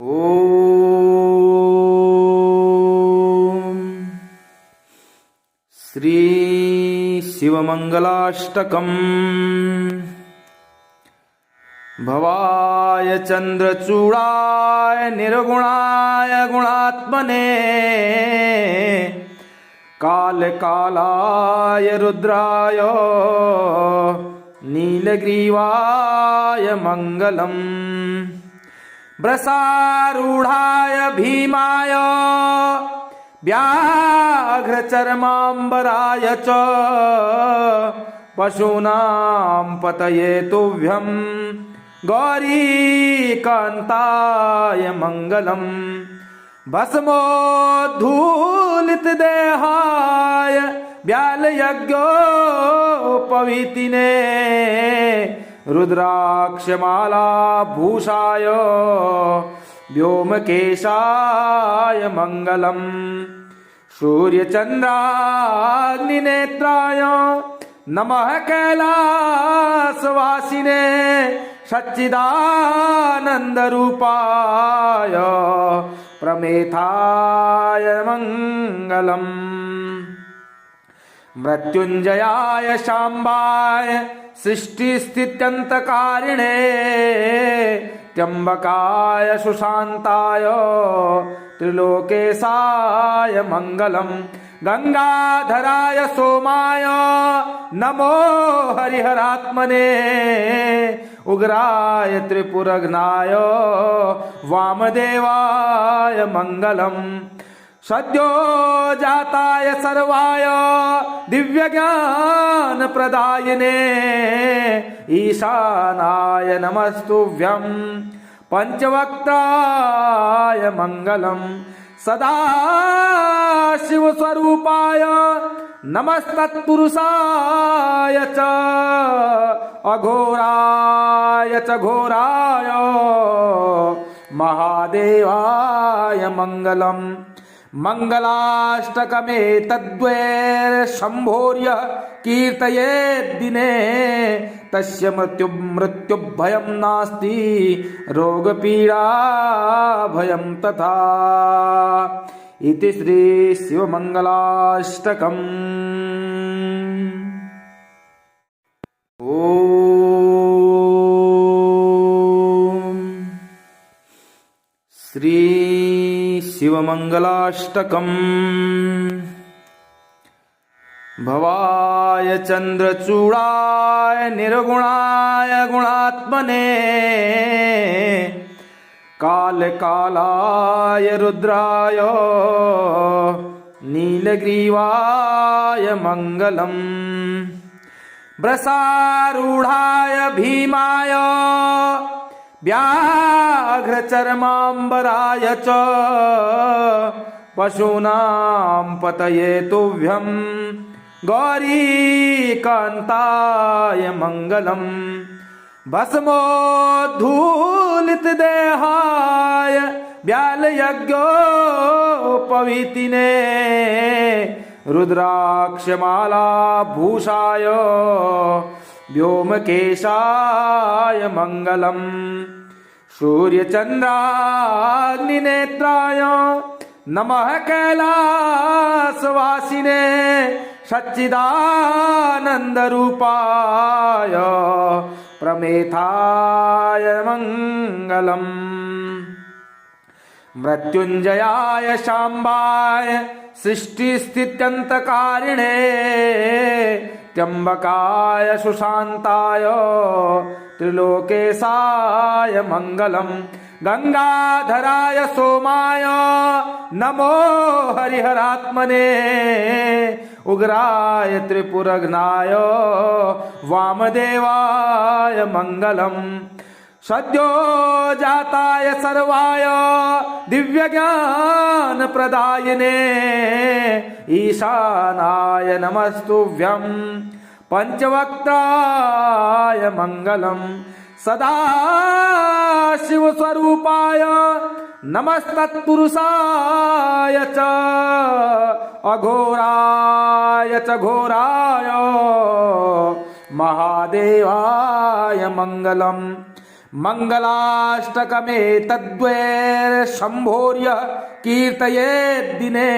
ओम श्री शिवमंगलाष्टकम्। भवाय चंद्रचूड़ाय निर्गुणाय गुणात्मने कालकालाय रुद्राय नीलग्रीवाय मंगलम्। वृषारूढ़ाय भीमाय व्याघ्रचर्माम्बराय च पशूनां पतये तुभ्यं गौरीकान्ताय मंगलम्। भस्मोद्धूलितदेहाय व्यालयज्ञोपवीतिने रुद्राक्षमाला भूषाय व्योमकेशाय मंगलम्। सूर्यचन्द्राग्निनेत्राय नमः कैलासवासिने सच्चिदानन्दरूपाय प्रमेथाय मंगलम्। मृत्युंजयाय शाम्बाय सृष्टिस्थित्यन्तकारिणे त्र्यम्बकाय सुशान्ताय त्रिलोकेशाय मंगलम्। गंगाधराय सोमाय नमो हरिहरात्मने उग्राय त्रिपुरघ्नाय वामदेवाय मंगलम्। सद्यो जाताय सर्वाय दिव्यज्ञान प्रदायिने ईशानाय नमस्तुभ्यं पंचवक्त्राय मंगलम्। सदा शिवस्वरूपाय नमस्तत्पुरुषाय च अघोराय च घोराय महादेवाय मंगलम्। मंगलाष्टकमेतद्वैर्शम्भोर्य कीर्तयेद्दिने तस्य मृत्युभयं नास्ति रोगपीडा भयं तथा। इति श्री शिवमंगलाष्टकम्। ओम श्री शिवमंगलाष्टकम्। भवाय चंद्रचूड़ाय निर्गुणाय गुणात्मने कालकालाय रुद्राय नीलग्रीवाय मंगलम्। वृषारूढ़ाय भीमाय व्याघ्रचर्माम्बराय च पशूनां पतये तुभ्यं गौरीकान्ताय मंगलम्। भस्मोद्धूलितदेहाय व्यालयज्ञोपवीतिने रुद्राक्षमाला भूषाय व्योमकेशाय मंगलम्। सूर्यचन्द्राग्निनेत्राय नमः कैलासवासिने सच्चिदानन्दरूपाय प्रमेथाय मंगलम्। मृत्युंजयाय शाम्बाय सृष्टिस्थित्यन्तकारिणे त्र्यम्बकाय सुशान्ताय त्रिलोकेशाय मंगलम्। गंगाधराय सोमाय नमो हरिहरात्मने उग्राय त्रिपुरघ्नाय वामदेवाय मंगलम्। सद्यो जाताय सर्वाय दिव्यज्ञान प्रदायिने ईशानाय नमस्तुभ्यं पंचवक्त्राय मंगलम्। सदा शिवस्वरूपाय नमस्तत्पुरुषाय च अघोराय च घोराय महादेवाय मंगलम्। मङ्गलाष्टकमेतद्वैर्शम्भोर्य कीर्तयेद्दिने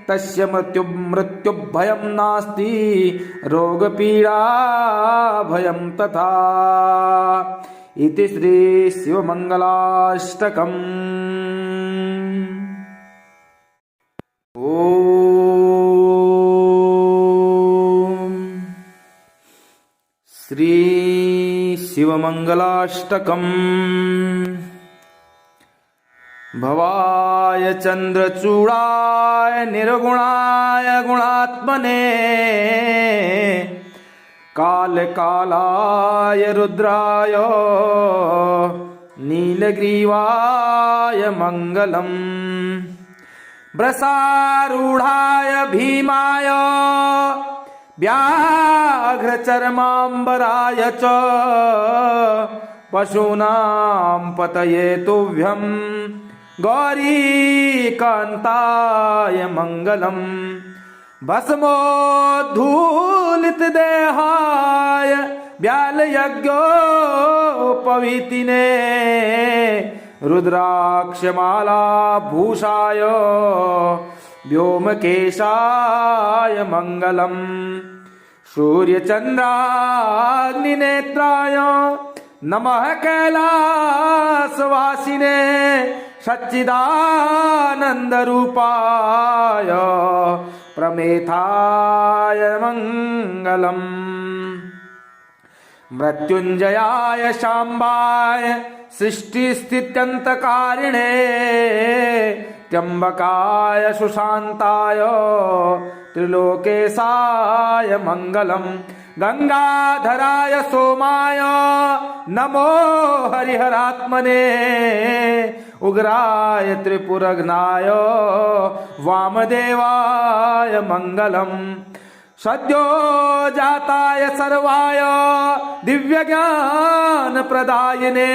तस्य मृत्युभयं नास्ति रोगपीडा भयं तथा। इति श्री शिवमङ्गलाष्टकम्। ओम श्री शिवमङ्गलाष्टकम्। भवाय चन्द्रचूडाय निर्गुणाय गुणात्मने कालकालाय रुद्राय नीलग्रीवाय मङ्गलम्। वृषारूढाय भीमाय व्याघ्रचर्माम्बराय च पशूनां पतये तुभ्यं गौरीकान्ताय मङ्गलम्। भस्मोद्धूलितदेहाय व्यालयज्ञोपवीतिने रुद्राक्षमालाभूषाय व्योमकेशाय मङ्गलम्। सूर्यचन्द्राग्निनेत्राय नमः कैलासवासिने सच्चिदानन्दरूपाय प्रमेथाय मङ्गलम्। मृत्युञ्जयाय शाम्बाय सृष्टिस्थित्यन्तकारिणे त्र्यम्बकाय सुशान्ताय त्रिलोकेशाय मङ्गलम्। गंगाधराय सोमाय नमो हरिहरात्मने उग्राय त्रिपुरघ्नाय वामदेवाय मङ्गलम्। सद्यो जाताय सर्वाय दिव्यज्ञानप्रदायिने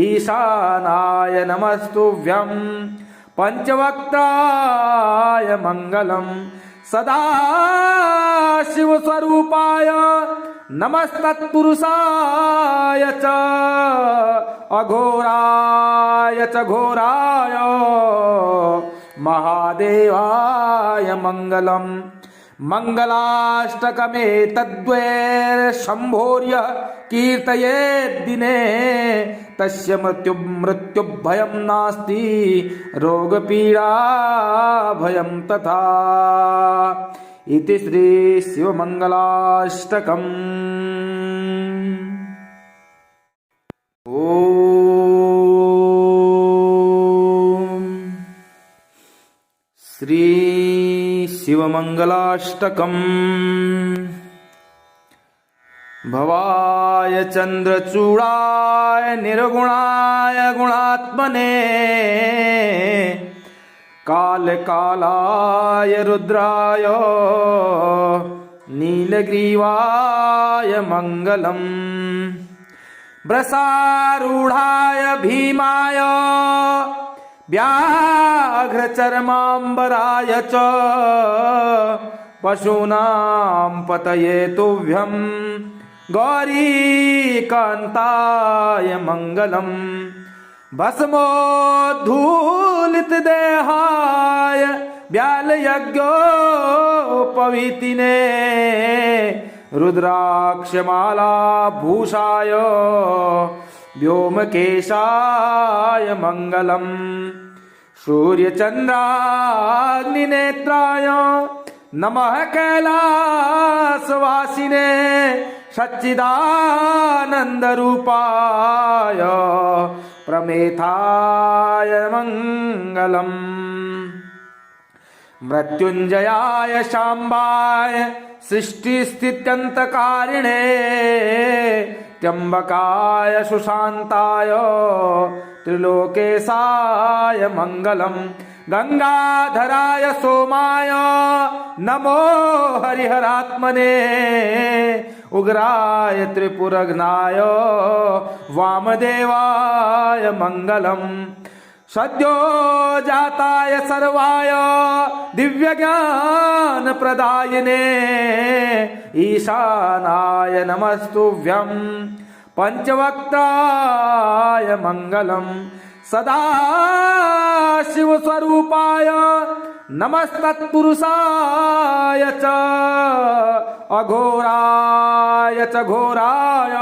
ईशानाय नमस्तुभ्यं पंचवक्त्राय मङ्गलम्। सदाशिवस्वरूपाय नमस्तत्पुरुषाय च अघोराय च घोराय महादेवाय मङ्गलम्। मङ्गलाष्टकमेतद्वैर्शम्भोर्य कीर्तयेद्दिने तस्य मृत्युभयं नास्ति रोगपीडा भयं तथा। इति श्री शिवमङ्गलाष्टकम्। ओम श्री शिवमङ्गलाष्टकम्। भवाय चन्द्रचूडाय निर्गुणाय गुणात्मने कालकालाय रुद्राय नीलग्रीवाय मङ्गलम्। वृषारूढाय भीमाय व्याघ्रचर्माम्बराय च पशूनां पतये तुभ्यं गौरीकान्ताय मङ्गलम्। भस्मोद्धूलितदेहाय व्यालयज्ञोपवीतिने रुद्राक्षमालाभूषाय व्योमकेशाय मङ्गलम्। सूर्यचन्द्राग्निनेत्राय नमः कैलासवासिने सच्चिदानन्दरूपाय प्रमेथाय मङ्गलम्। मृत्युञ्जयाय शाम्बाय सृष्टिस्थित्यन्तकारिणे त्र्यम्बकाय सुशान्ताय त्रिलोकेशाय मङ्गलम्। गंगाधराय सोमाय नमो हरिहरात्मने उग्राय त्रिपुरघ्नाय वामदेवाय मङ्गलम्। सद्यो जाताय सर्वाय दिव्यज्ञानप्रदायिने ईशानाय नमस्तुभ्यं पंचवक्त्राय मंगलम सदाशिवस्वरूपाय नमस्तत्पुरुषाय च अघोराय च घोराय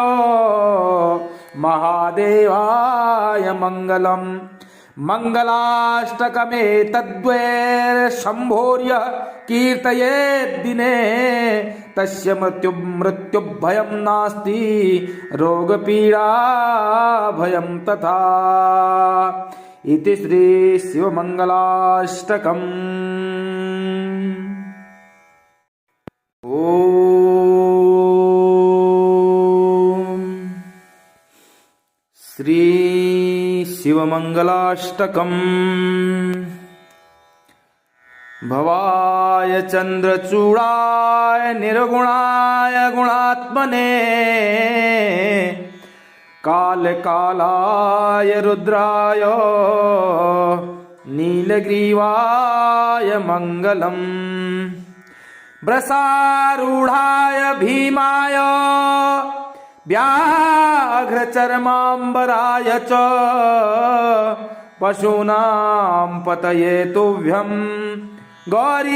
महादेवाय मंगलम मंगलाष्टकमेतद्वैर्शम्भोर्य कीर्तयेद्दिने तस्य मृत्युभयं नास्ति रोगपीडा भयं तथा इति श्री शिवमंगलाष्टकम्। ओम श्री शिवमंगलाष्टकम्। भवाय चंद्रचूड़ाय निर्गुणाय गुणात्मने कालकालाय रुद्राय नीलग्रीवाय मंगलम् वृषारूढ़ाय भीमाय व्याघ्रचर्माम्बराय च पशूनां पतये तुभ्यं गौरीकान्ताय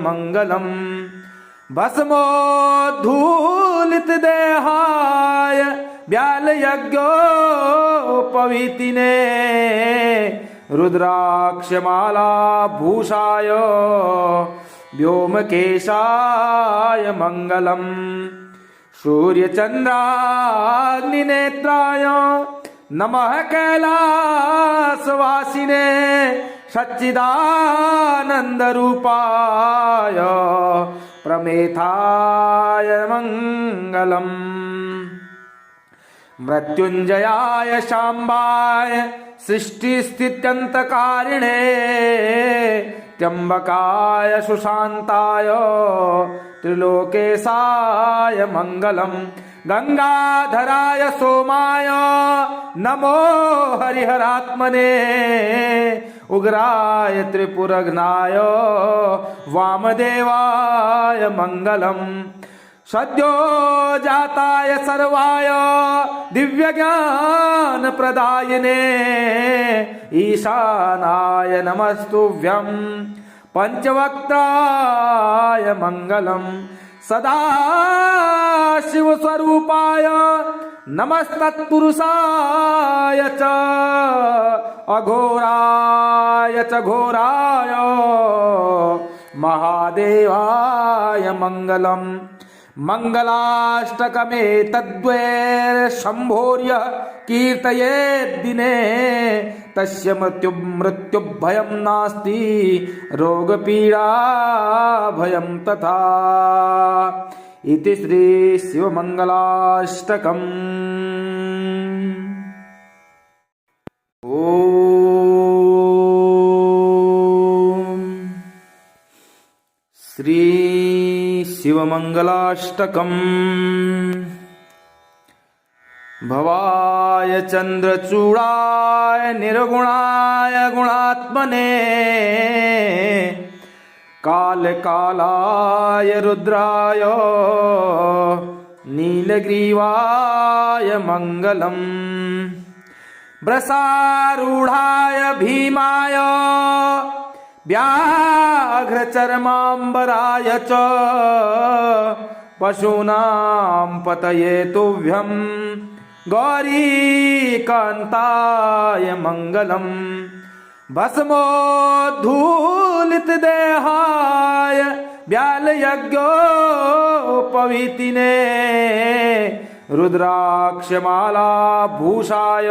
मंगलम् भस्मोद्धूलितदेहाय व्यालयज्ञोपवीतिने रुद्राक्षमालाभूषाय व्योमकेशाय मंगलम् सूर्यचन्द्राग्निनेत्राय नमः कैलासवासिने सच्चिदानन्दरूपाय प्रमेथाय मंगलम् मृत्युंजयाय शाम्बाय सृष्टिस्थित्यन्तकारिणे त्र्यम्बकाय सुशान्ताय त्रिलोकेशाय मंगलम् गंगाधराय सोमाय नमो हरिहरात्मने उग्राय त्रिपुरघ्नाय वामदेवाय मंगलम् सद्यो जाताय सर्वाय दिव्यज्ञान प्रदायिने ईशानाय नमस्तुभ्यं पंचवक्त्राय मंगलम् सदाशिवस्वरूपाय नमस्तत्पुरुषाय च अघोराय च घोराय महादेवाय मंगलम् मंगलाष्टकमेतद्वैर्शम्भोर्य कीर्तयेद्दिने तस्य मृत्युभयं नास्ति रोगपीडा भयं तथा इति श्री शिवमंगलाष्टकम्। ओम श्री शिवमंगलाष्टकम्। भवाय चंद्रचूड़ाय निर्गुणाय गुणात्मने कालकालाय रुद्राय नीलग्रीवाय मंगलम् वृषारूढ़ाय भीमाय व्याघ्रचर्माम्बराय च पशूनां पतये तुभ्यं गौरीकान्ताय मंगलम् भस्मोद्धूलितदेहाय व्यालयज्ञोपवीतिने रुद्राक्षमालाभूषाय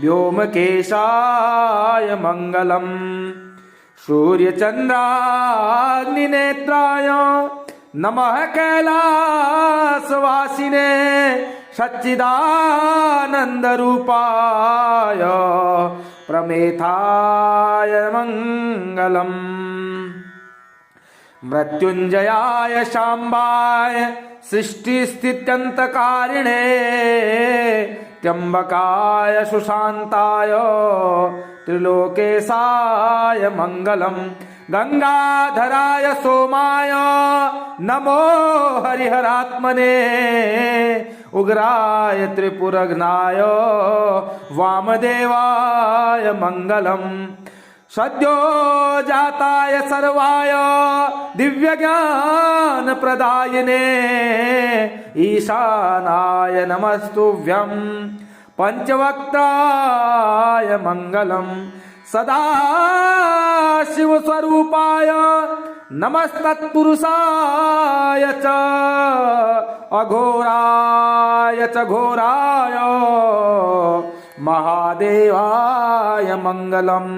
व्योमकेशाय मंगलम् सूर्यचन्द्राग्निनेत्राय नमः कैलासवासिने सच्चिदानन्दरूपाय प्रमेथाय मंगलम् मृत्युंजयाय शाम्बाय सृष्टिस्थित्यन्तकारिणे त्र्यम्बकाय सुशान्ताय त्रिलोकेशाय मंगलम् गंगाधराय सोमाय नमो हरिहरात्मने उग्राय त्रिपुरघ्नाय वामदेवाय मंगलम् सद्यो जाताय सर्वाय दिव्यज्ञान प्रदायिने ईशानाय नमस्तुभ्यं पंचवक्त्राय मंगलम् सदा शिव स्वरूपाय नमस्तत्पुरुषाय च अघोराय च घोराय महादेवाय मंगलम्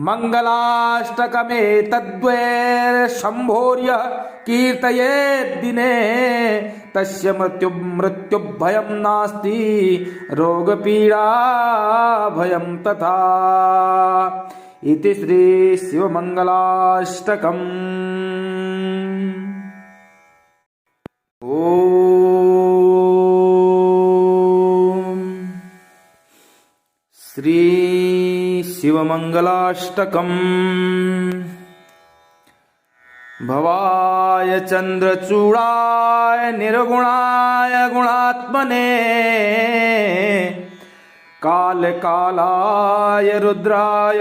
मंगलाष्टकमे तद्वैर्शंभोर्य कीर्तयेद्दिने तस्य मृत्युभयं नास्ति रोगपीडा भयं तथा इति श्री शिवमंगलाष्टकम्। ओम श्री शिवमंगलाष्टकम्। भवाय चंद्रचूड़ाय निर्गुणाय गुणात्मने कालकालाय रुद्राय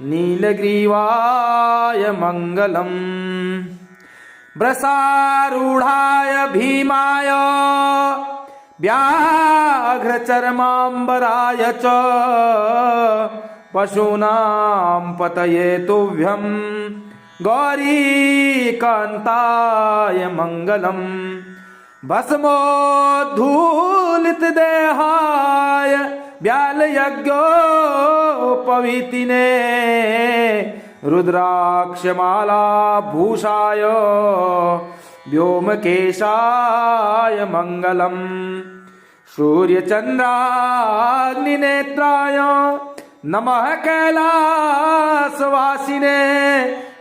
नीलग्रीवाय मंगलम् वृषारूढ़ाय भीमाय व्याघ्रचर्माम्बराय च पशूनां पतये तुभ्यं गौरीकान्ताय मंगलम् भस्मोद्धूलितदेहाय व्यालयज्ञोपवीतिने रुद्राक्षमालाभूषाय व्योमकेशाय मंगलम् सूर्यचन्द्राग्निनेत्राय नमः कैलासवासिने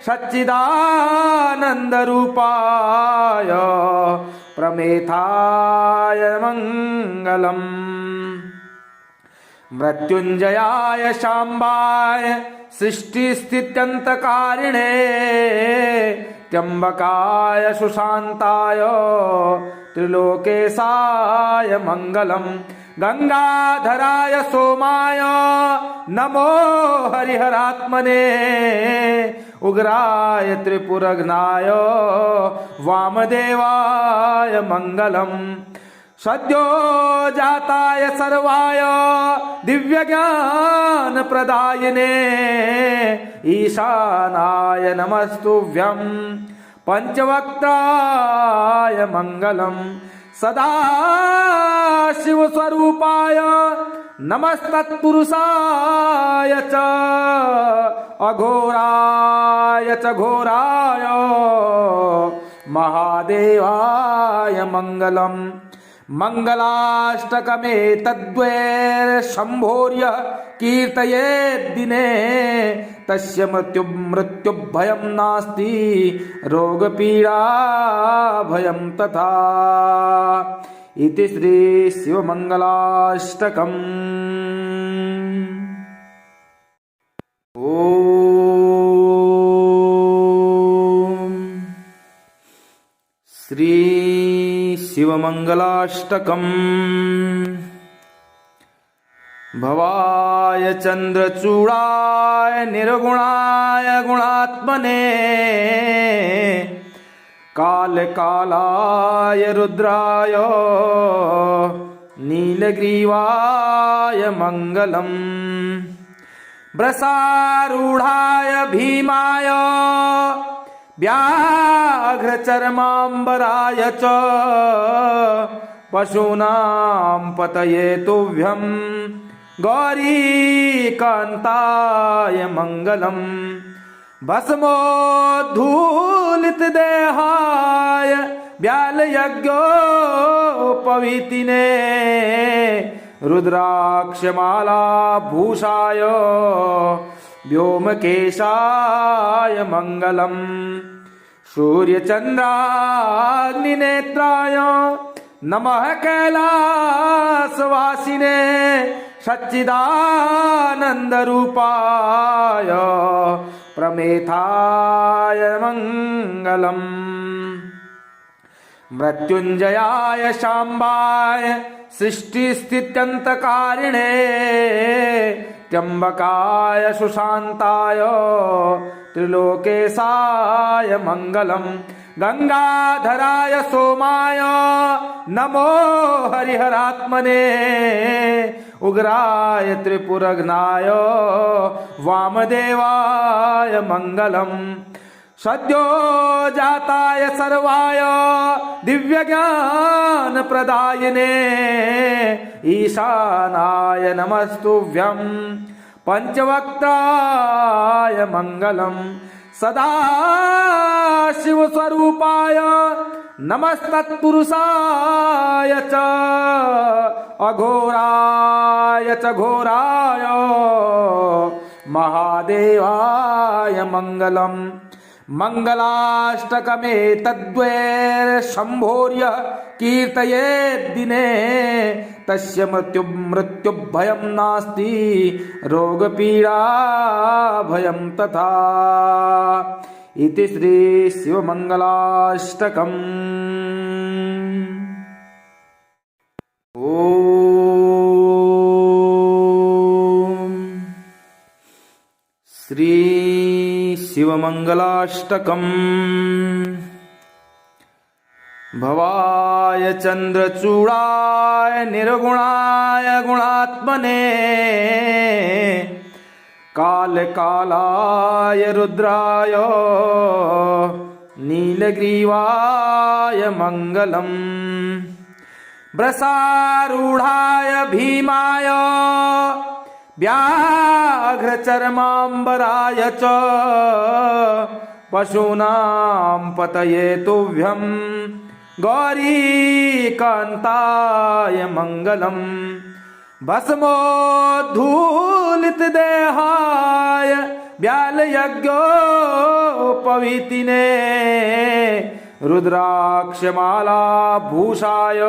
सच्चिदानन्दरूपाय प्रमेथाय मंगलम् मृत्युंजयाय शाम्बाय सृष्टिस्थित्यन्तकारिणे त्र्यम्बकाय सुशान्ताय त्रिलोकेशाय मंगलम् गंगाधराय सोमाय नमो हरिहरात्मने उग्राय त्रिपुरघ्नाय वामदेवाय मंगलम् सद्यो जाताय सर्वाय दिव्यज्ञान प्रदायिने ईशानाय नमस्तुभ्यं पंचवक्त्राय मंगलम् सदा शिव स्वरूपाय नमस्तत्पुरुषाय च अघोराय च घोराय महादेवाय मंगलम् मंगलाष्टकमे तद्वैर्शंभोर्य कीर्तयेद्दिने तस्य मृत्युभयं नास्ति रोगपीडा भयं तथा इति श्री शिवमंगलाष्टकम्। ओम श्री शिवमंगलाष्टकम्। भवाय चंद्रचूड़ाय निर्गुणाय गुणात्मने कालकालाय रुद्राय नीलग्रीवाय मंगलम् वृषारूढ़ाय भीमाय व्याघ्रचर्माम्बराय च पशूनां पतये तुभ्यं गौरीकान्ताय मंगलम् भस्मोद्धूलितदेहाय व्यालयज्ञोपवीतिने रुद्राक्षमालाभूषाय व्योमकेशाय मंगलम् सूर्यचन्द्राग्निनेत्राय नमः कैलासवासिने सच्चिदानन्दरूपाय प्रमेथाय मङ्गलम् मृत्युञ्जयाय शाम्बाय सृष्टिस्थित्यन्तकारिणे त्र्यम्बकाय सुशान्ताय त्रिलोकेशाय मङ्गलम् गंगाधराय सोमाय नमो हरिहरात्मने उग्राय त्रिपुरघ्नाय वामदेवाय मङ्गलम् सद्यो जाताय सर्वाय दिव्यज्ञानप्रदायिने ईशानाय नमस्तुभ्यं पंचवक्त्राय मङ्गलम् सदा शिवस्वरूपाय नमस्तत्पुरुषाय च अघोराय च घोराय महादेवाय मङ्गलम् मङ्गलाष्टकमेतद्वैर्शम्भोर्य कीर्तयेद्दिने तस्य मृत्युभयं नास्ति रोगपीडा भयं तथा इति श्री शिवमङ्गलाष्टकम् ॐ श्री शिवमङ्गलाष्टकम् भवाय चन्द्रचूडाय निर्गुणाय गुणात्मने कालकालाय रुद्राय नीलग्रीवाय मङ्गलम् वृषारूढाय भीमाय व्याघ्रचर्माम्बराय च पशूनां पतये तुभ्यं गौरीकान्ताय मङ्गलम् भस्मोद्धूलितदेहाय व्यालयज्ञोपवीतिने रुद्राक्षमालाभूषाय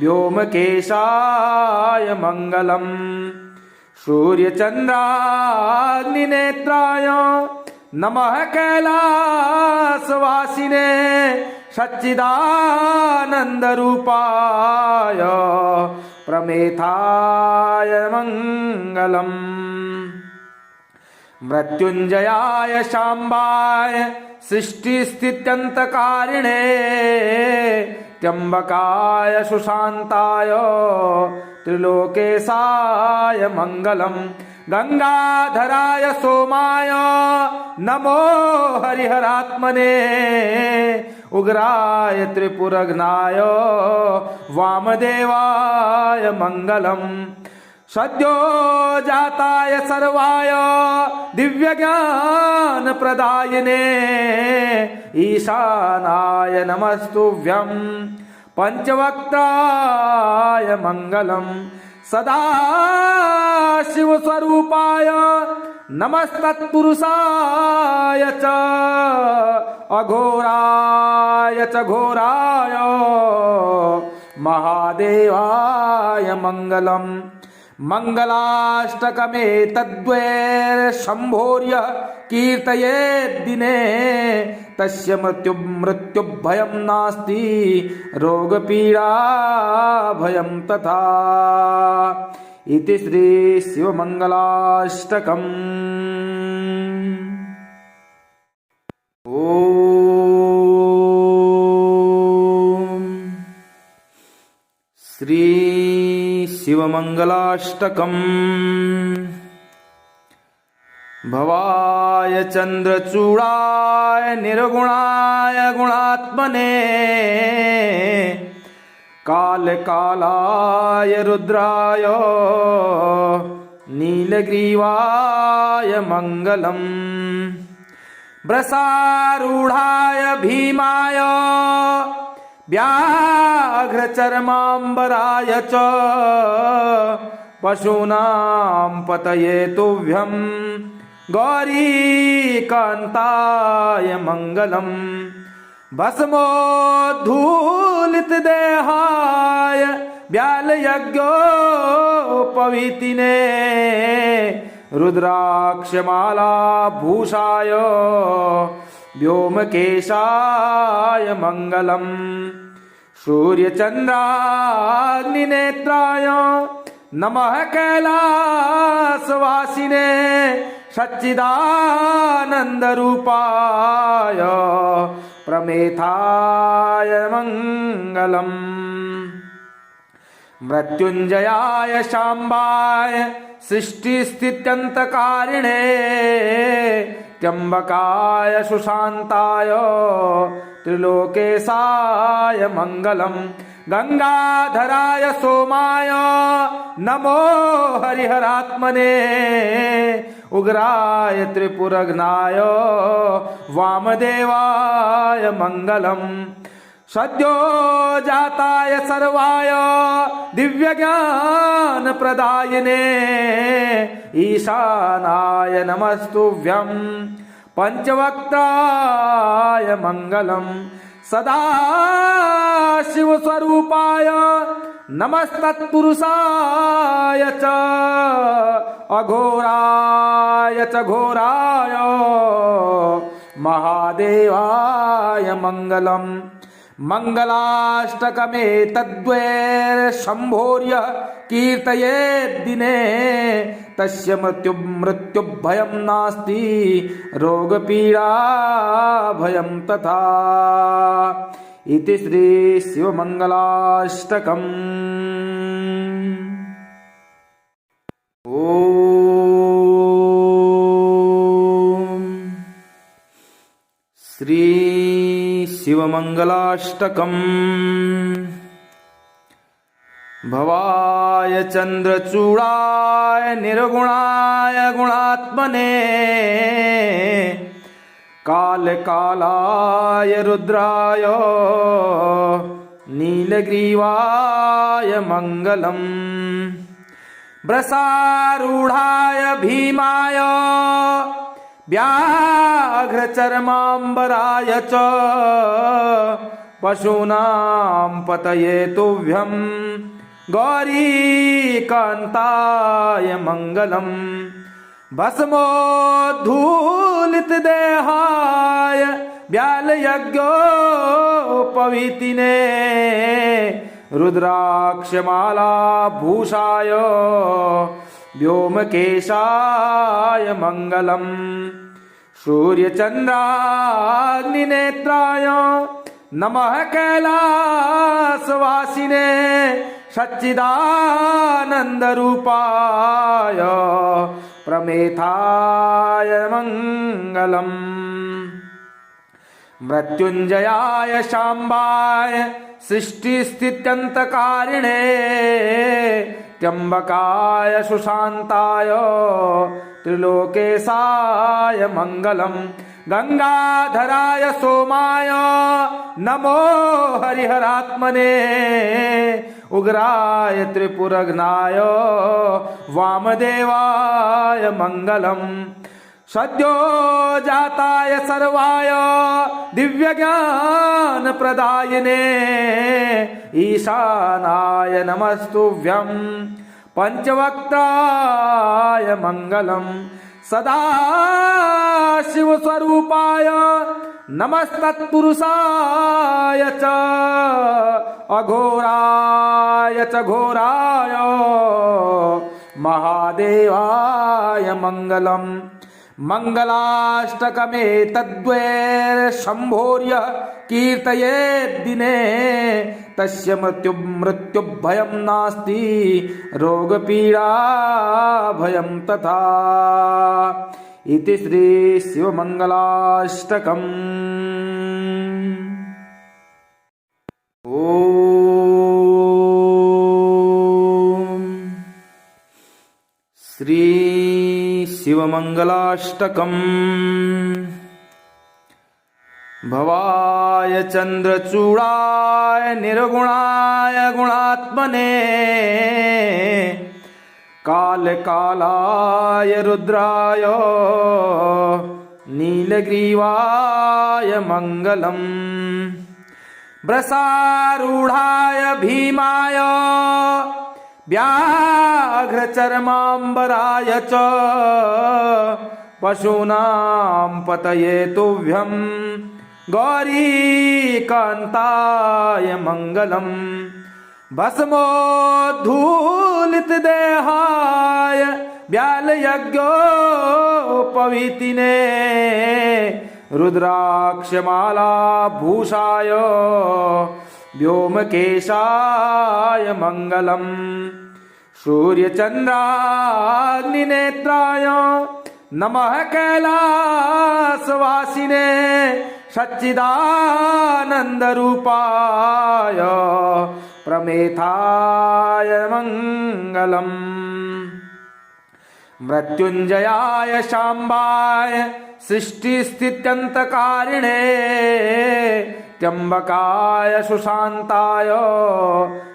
व्योमकेशाय मङ्गलम् सूर्यचन्द्राग्निनेत्राय नमः कैलासवासिने सच्चिदानन्दरूपाय प्रमेथाय मङ्गलम् मृत्युञ्जयाय शाम्बाय सृष्टिस्थित्यन्तकारिणे त्र्यम्बकाय सुशान्ताय त्रिलोकेशाय मङ्गलम् गंगाधराय सोमाय नमो हरिहरात्मने उग्राय त्रिपुरघ्नाय वामदेवाय मङ्गलम् सद्यो जाताय सर्वाय दिव्यज्ञानप्रदायिने ईशानाय नमस्तुभ्यं पंचवक्त्राय मङ्गलम् सदा शिवस्वरूपाय नमस्तत्पुरुषाय च अघोराय च घोराय महादेवाय मङ्गलम् मङ्गलाष्टकमेतद्वैर्शम्भोर्य कीर्तयेद्दिने तस्य मृत्युभयं नास्ति रोगपीडा भयं तथा इति श्री शिवमङ्गलाष्टकम् ॐ श्री शिवमङ्गलाष्टकम् भवाय चन्द्रचूडाय निर्गुणाय गुणात्मने कालकालाय रुद्राय नीलग्रीवाय मङ्गलम् वृषारूढाय भीमाय व्याघ्रचर्माम्बराय च पशूनां पतये तुभ्यं गौरीकान्ताय मङ्गलम् भस्मोद्धूलितदेहाय व्यालयज्ञोपवीतिने रुद्राक्षमालाभूषाय व्योमकेशाय मङ्गलम् सूर्यचन्द्राग्निनेत्राय नमः कैलासवासिने सच्चिदानन्दरूपाय प्रमेथाय मङ्गलम् मृत्युञ्जयाय शाम्बाय सृष्टिस्थित्यन्तकारिणे त्र्यम्बकाय सुशान्ताय त्रिलोकेशाय मङ्गलम् गंगाधराय सोमाय नमो हरिहरात्मने उग्राय त्रिपुरघ्नाय वामदेवाय मङ्गलम् सद्यो जाताय सर्वाय दिव्यज्ञानप्रदायिने ईशानाय नमस्तुभ्यं पंचवक्त्राय मङ्गलम् सदाशिवस्वरूपाय नमस्तत्पुरुषाय च अघोराय च घोराय महादेवाय मङ्गलम् मङ्गलाष्टकमेतद्वैर्शम्भोर्य कीर्तयेद्दिने तस्य मृत्युभयं नास्ति रोगपीडा भयं तथा इति श्री शिवमङ्गलाष्टकम्। ॐ श्री शिवमङ्गलाष्टकम्। भवाय चन्द्रचूडाय निर्गुणाय गुणात्मने कालकालाय रुद्राय नीलग्रीवाय मङ्गलम् वृषारूढाय भीमाय व्याघ्रचर्माम्बराय च पशूनां पतये तुभ्यं गौरीकान्ताय मङ्गलम् भस्मोद्धूलितदेहाय व्यालयज्ञोपवीतिने रुद्राक्षमालाभूषाय व्योमकेशाय मङ्गलम् सूर्यचन्द्राग्निनेत्राय नमः कैलासवासिने सच्चिदानन्दरूपाय प्रमेथाय मङ्गलम् मृत्युञ्जयाय शाम्बाय सृष्टिस्थित्यन्तकारिणे त्र्यम्बकाय सुशान्ताय त्रिलोकेशाय मङ्गलम् गंगाधराय सोमाय नमो हरिहरात्मने उग्राय त्रिपुरघ्नाय वामदेवाय मङ्गलम् सद्यो जाताय सर्वाय दिव्यज्ञानप्रदायिने ईशानाय नमस्तुभ्यं पंचवक्त्राय मङ्गलम् सदाशिवस्वरूपाय नमस्तत्पुरुषाय च अघोराय च घोराय महादेवाय मङ्गलम् मङ्गलाष्टकमेतद्वैर्शम्भोर्य कीर्तयेद्दिने तस्य मृत्युभयं नास्ति रोगपीडा भयं तथा इति श्री शिवमङ्गलाष्टकम्। ॐ श्री शिवमङ्गलाष्टकम्। भवाय चन्द्रचूडाय निर्गुणाय गुणात्मने कालकालाय रुद्राय नीलग्रीवाय मङ्गलम् वृषारूढाय भीमाय व्याघ्रचर्माम्बराय व्याघ्रचर्माम्बराय च पशूनां पतये तुभ्यं गौरीकान्ताय मङ्गलम् भस्मोद्धूलितदेहाय व्यालयज्ञोपवीतिने रुद्राक्षमालाभूषाय व्योमकेशाय मङ्गलम् सूर्यचन्द्राग्निनेत्राय नमः कैलासवासिने सच्चिदानन्दरूपाय प्रमेथाय मङ्गलम् मृत्युञ्जयाय शाम्बाय सृष्टिस्थित्यन्तकारिणे त्र्यम्बकाय सुशान्ताय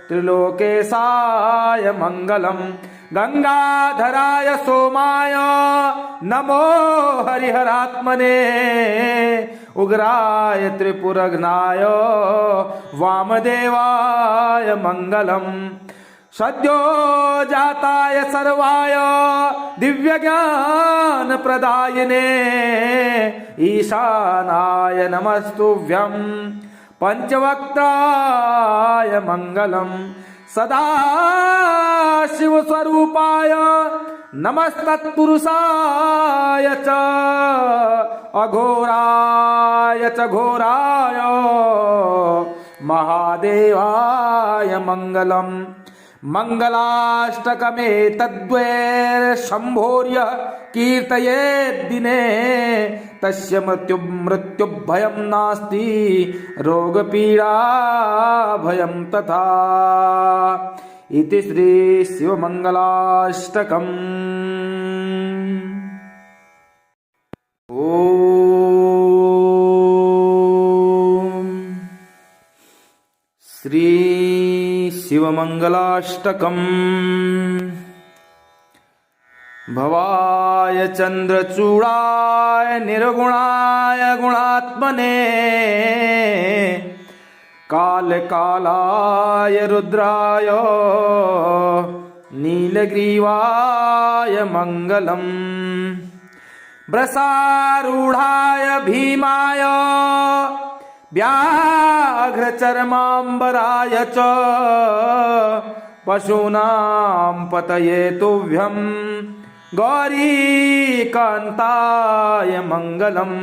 त्रिलोकेशाय मङ्गलम् गंगाधराय सोमाय नमो हरिहरात्मने उग्राय त्रिपुरघ्नाय वामदेवाय मङ्गलम् सद्यो जाताय सर्वाय दिव्यज्ञानप्रदायिने ईशानाय नमस्तुभ्यं पंचवक्त्राय मङ्गलम् सदाशिवस्वरूपाय नमस्तत्पुरुषाय च अघोराय च घोराय महादेवाय मङ्गलम् मङ्गलाष्टकमेतद्वैर्शम्भोर्य कीर्तयेद्दिने तस्य मृत्युभयं नास्ति रोगपीडाभयं तथा इति श्री शिवमङ्गलाष्टकम्। ॐ श्री शिवमङ्गलाष्टकम्। भवाय चन्द्रचूडाय निर्गुणाय गुणात्मने कालकालाय रुद्राय नीलग्रीवाय मङ्गलम् वृषारूढाय भीमाय व्याघ्रचर्माम्बराय च पशूनां पतये तुभ्यं गौरीकान्ताय मङ्गलम्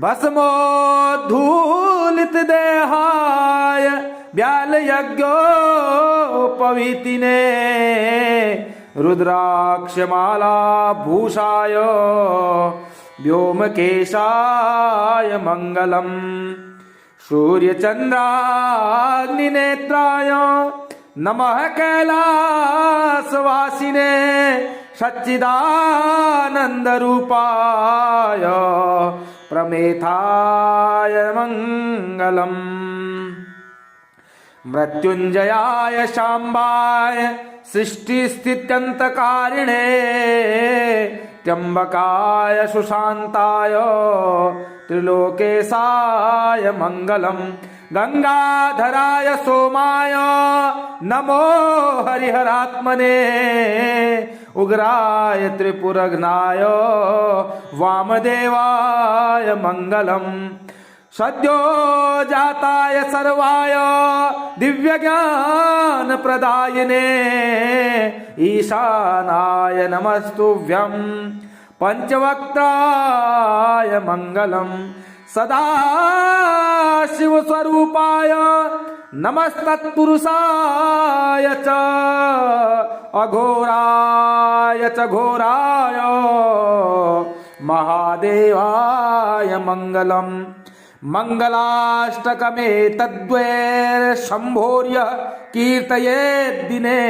भस्मोद्धूलितदेहाय व्यालयज्ञोपवीतिने रुद्राक्षमालाभूषाय व्योमकेशाय मङ्गलम् सूर्यचन्द्राग्निनेत्राय नमः कैलासवासिने सच्चिदानन्दरूपाय प्रमेथाय मङ्गलम् मृत्युञ्जयाय शाम्बाय सृष्टिस्थित्यन्तकारिणे त्र्यम्बकाय सुशान्ताय त्रिलोकेशाय मङ्गलम् गंगाधराय सोमाय नमो हरिहरात्मने उग्राय त्रिपुरघ्नाय वामदेवाय मङ्गलम् सद्यो जाताय सर्वाय दिव्यज्ञानप्रदायिने ईशानाय नमस्तुभ्यं पंचवक्त्राय मङ्गलम् सदाशिवस्वरूपाय नमस्तत्पुरुषाय च अघोराय च घोराय महादेवाय मङ्गलम् मङ्गलाष्टकमेतद्वैर्शम्भोर्य कीर्तयेद्दिने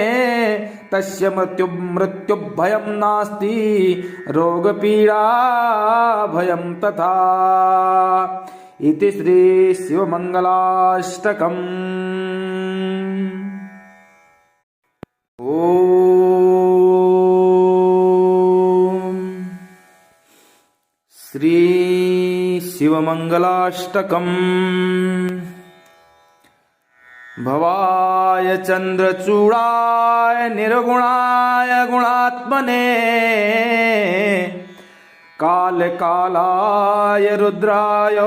तस्य मृत्युभयं नास्ति रोगपीडाभयं तथा इति श्री शिवमङ्गलाष्टकम्। ॐ श्री शिवमङ्गलाष्टकम्। भवाय भवाय चन्द्रचूडाय निर्गुणाय गुणात्मने कालकालाय रुद्राय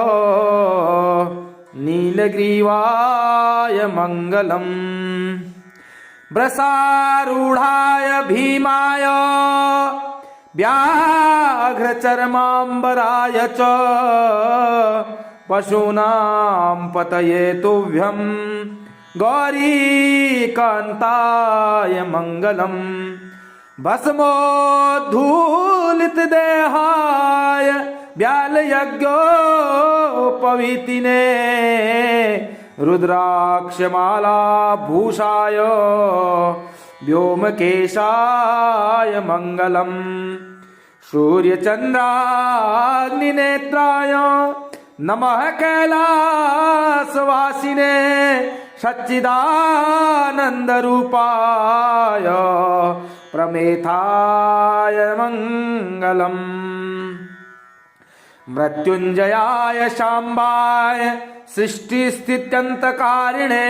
नीलग्रीवाय मङ्गलम् वृषारूढाय भीमाय व्याघ्रचर्माम्बराय च पशूनां पतये तुभ्यं गौरीकान्ताय मङ्गलम् भस्मोद्धूलितदेहाय व्यालयज्ञोपवीतिने रुद्राक्षमालाभूषाय व्योमकेशाय मङ्गलम् सूर्यचन्द्राग्निनेत्राय नमः कैलासवासिने सच्चिदानन्दरूपाय प्रमेथाय मङ्गलम् मृत्युञ्जयाय शाम्बाय सृष्टिस्थित्यन्तकारिणे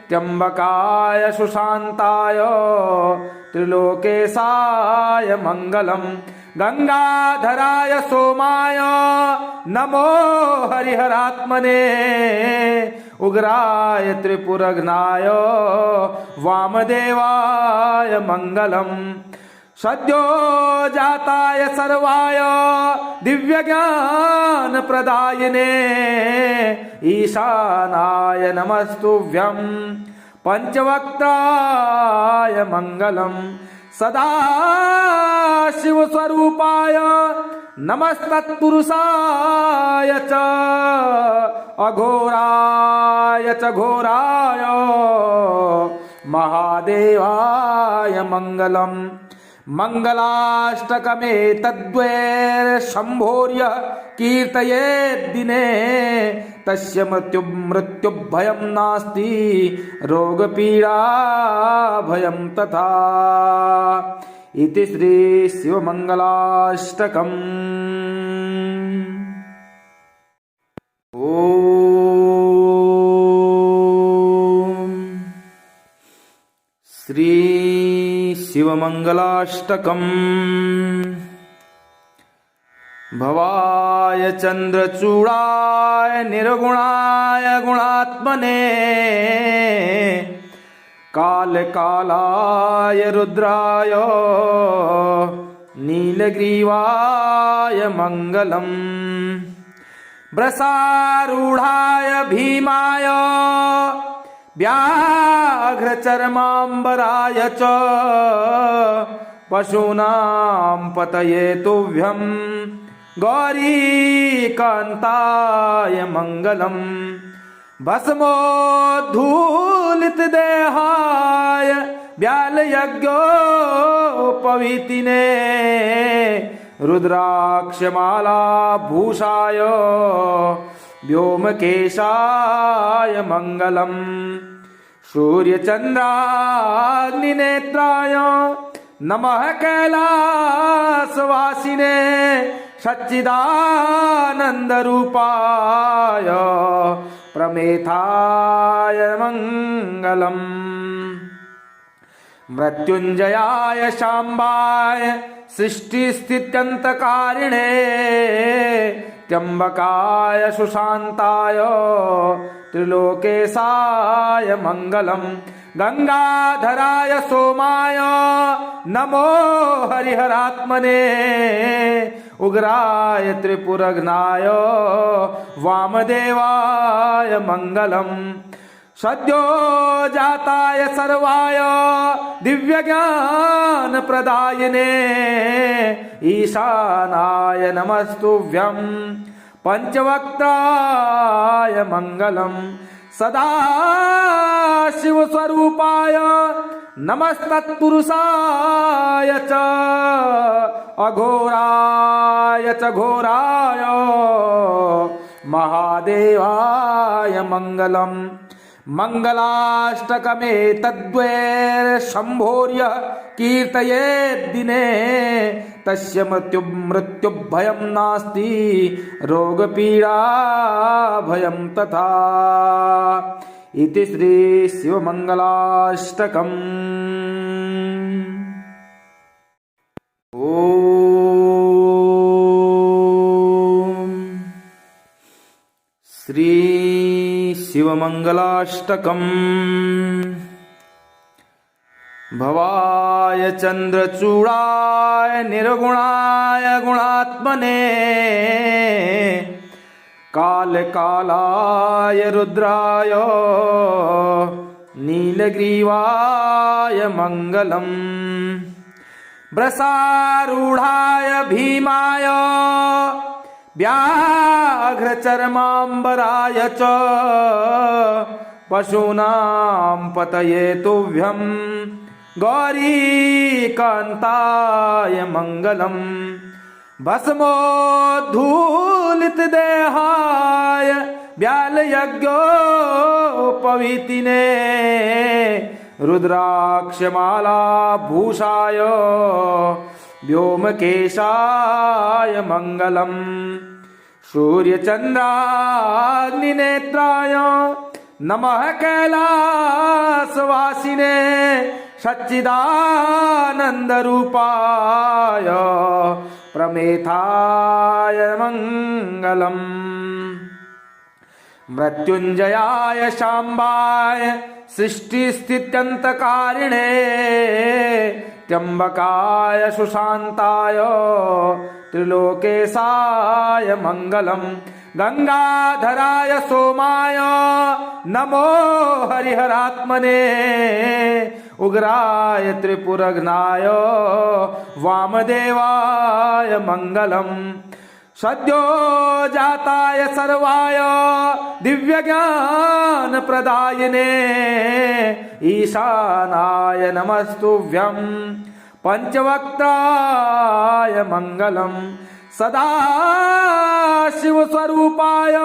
त्र्यम्बकाय सुशान्ताय त्रिलोकेशाय मङ्गलम् गंगाधराय सोमाय नमो हरिहरात्मने उग्राय त्रिपुरघ्नाय वामदेवाय मङ्गलम् सद्यो जाताय सर्वाय दिव्यज्ञानप्रदायिने ईशानाय नमस्तुभ्यं पंचवक्त्राय मङ्गलम् सदाशिवस्वरूपाय नमस्तत्पुरुषाय च अघोराय च घोराय महादेवाय मङ्गलम् मङ्गलाष्टकमेतद्वैर्शम्भोर्य कीर्तयेद्दिने तस्य मृत्युभयं नास्ति रोगपीडा भयं तथा इति श्री शिवमङ्गलाष्टकम्। ॐ श्री शिवमङ्गलाष्टकम्। भवाय चन्द्रचूडाय निर्गुणाय गुणात्मने कालकालाय रुद्राय नीलग्रीवाय मङ्गलम् वृषारूढाय भीमाय व्याघ्रचर्माम्बराय च पशूनां पतये तुभ्यं गौरीकान्ताय मङ्गलम् भस्मोद्धूलितदेहाय व्यालयज्ञोपवीतिने रुद्राक्षमालाभूषाय व्योमकेशाय मङ्गलम् सूर्यचन्द्राग्निनेत्राय नमः कैलासवासिने सच्चिदानन्दरूपाय प्रमेथाय मङ्गलम् मृत्युञ्जयाय शाम्बाय सृष्टिस्थित्यन्तकारिणे त्र्यम्बकाय सुशान्ताय त्रिलोकेशाय मङ्गलम् गंगाधराय सोमाय नमो हरिहरात्मने उग्राय त्रिपुरघ्नाय वामदेवाय मङ्गलम् सद्यो जाताय सर्वाय दिव्यज्ञानप्रदायिने ईशानाय नमस्तुभ्यं पंचवक्त्राय मङ्गलम् सदाशिवस्वरूपाय नमस्तत्पुरुषाय च अघोराय च घोराय महादेवाय मङ्गलम् मङ्गलाष्टकमेतद्वैर्शम्भोर्य कीर्तयेद्दिने तस्य मृत्युभयं नास्ति रोगपीडा भयं तथा इति श्री शिवमंगलाष्टकम्। ओम श्री शिवमंगलाष्टकम्। भवाय चंद्रचूड़ाय निर्गुणाय गुणात्मने कालकालाय रुद्राय नीलग्रीवाय मंगलम्। वृषारूढ़ाय भीमाय व्याघ्रचर्माम्बराय च पशूनां पतये तुभ्यं गौरीकान्ताय मंगलम्। भस्मोद्धूलितदेहाय व्यालयज्ञोपवीतिने रुद्राक्षमालाभूषाय व्योमकेशाय मंगलम्। सूर्यचन्द्राग्निनेत्राय नमः कैलासवासिने सच्चिदानन्दरूपाय प्रमेथाय मंगलम्। मृत्युंजयाय शाम्बाय सृष्टिस्थित्यन्तकारिणे त्र्यम्बकाय सुशान्ताय त्रिलोकेशाय मंगलम्। गंगाधराय सोमाय नमो हरिहरात्मने उग्राय त्रिपुरघ्नाय वामदेवाय मंगलम्। सद्यो जाताय सर्वाय दिव्यज्ञानप्रदायिने ईशानाय नमस्तुभ्यं पंचवक्त्राय मंगलम्। सदाशिवस्वरूपाय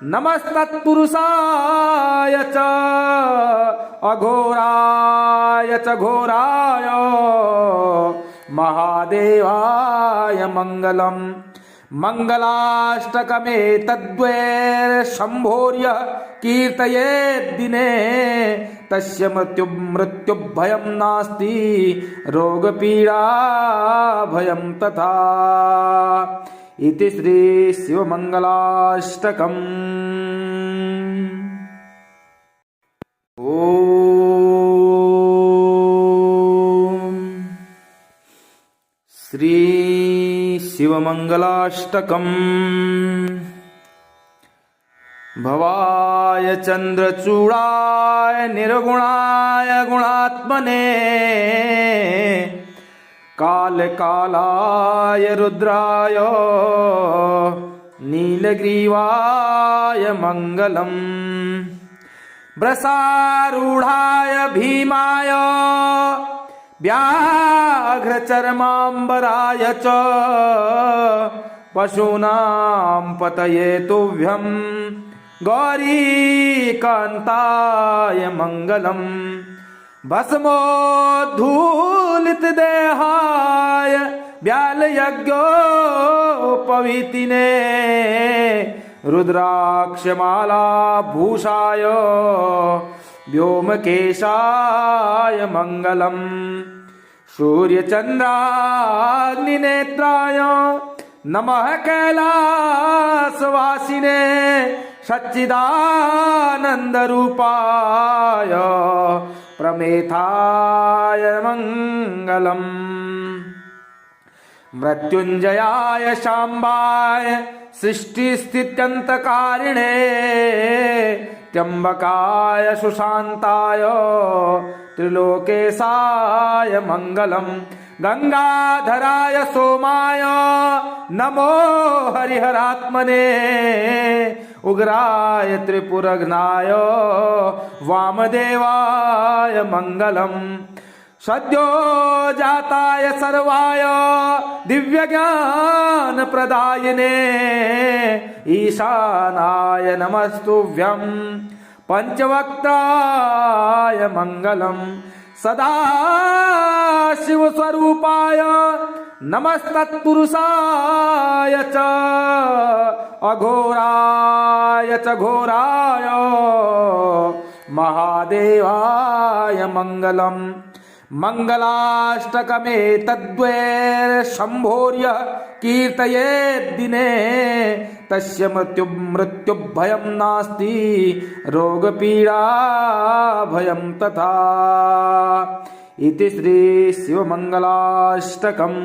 नमस्तत्पुरुषाय च अघोराय च घोराय महादेवाय मंगलम्। मंगलाष्टकमेतद्वैर्शम्भोर्य कीर्तयेद्दिने तस्य मृत्युभयं नास्ति रोगपीडा भयं तथा। इति श्री शिवमंगलाष्टकम्। ओम श्री शिवमंगलाष्टकम्। भवाय चंद्रचूड़ाय निर्गुणाय गुणात्मने कालकालाय रुद्राय नीलग्रीवाय मंगलम्। वृषारूढ़ाय भीमाय व्याघ्रचर्माम्बराय च पशूनां पतये तुभ्यं गौरीकान्ताय मंगलम्। भस्मोद्धूलितदेहाय व्यालयज्ञोपवीतिने रुद्राक्षमालाभूषाय व्योमकेशाय मंगलम्। सूर्यचन्द्राग्निनेत्राय नमः कैलासवासिने सच्चिदानन्दरूपाय प्रमेथाय मंगलम्। मृत्युंजयाय शाम्बाय सृष्टिस्थित्यन्तकारिणे त्र्यम्बकाय सुशान्ताय त्रिलोकेशाय मंगलम्। गंगाधराय सोमाय नमो हरिहरात्मने उग्राय त्रिपुरघ्नाय वामदेवाय मंगलम्। सद्यो जाताय सर्वाय दिव्यज्ञानप्रदायिने ईशानाय नमस्तुभ्यं पंचवक्त्राय मंगलम्। सदाशिवस्वरूपाय नमस्तत्पुरुषाय च अघोराय च घोराय महादेवाय मङ्गलम् मङ्गलाष्टकमेतद्वैर्शम्भोर्यः कीर्तयेद्दिने तस्य मृत्युभयं नास्ति रोगपीडा भयं तथा इति श्री शिवमङ्गलाष्टकम्।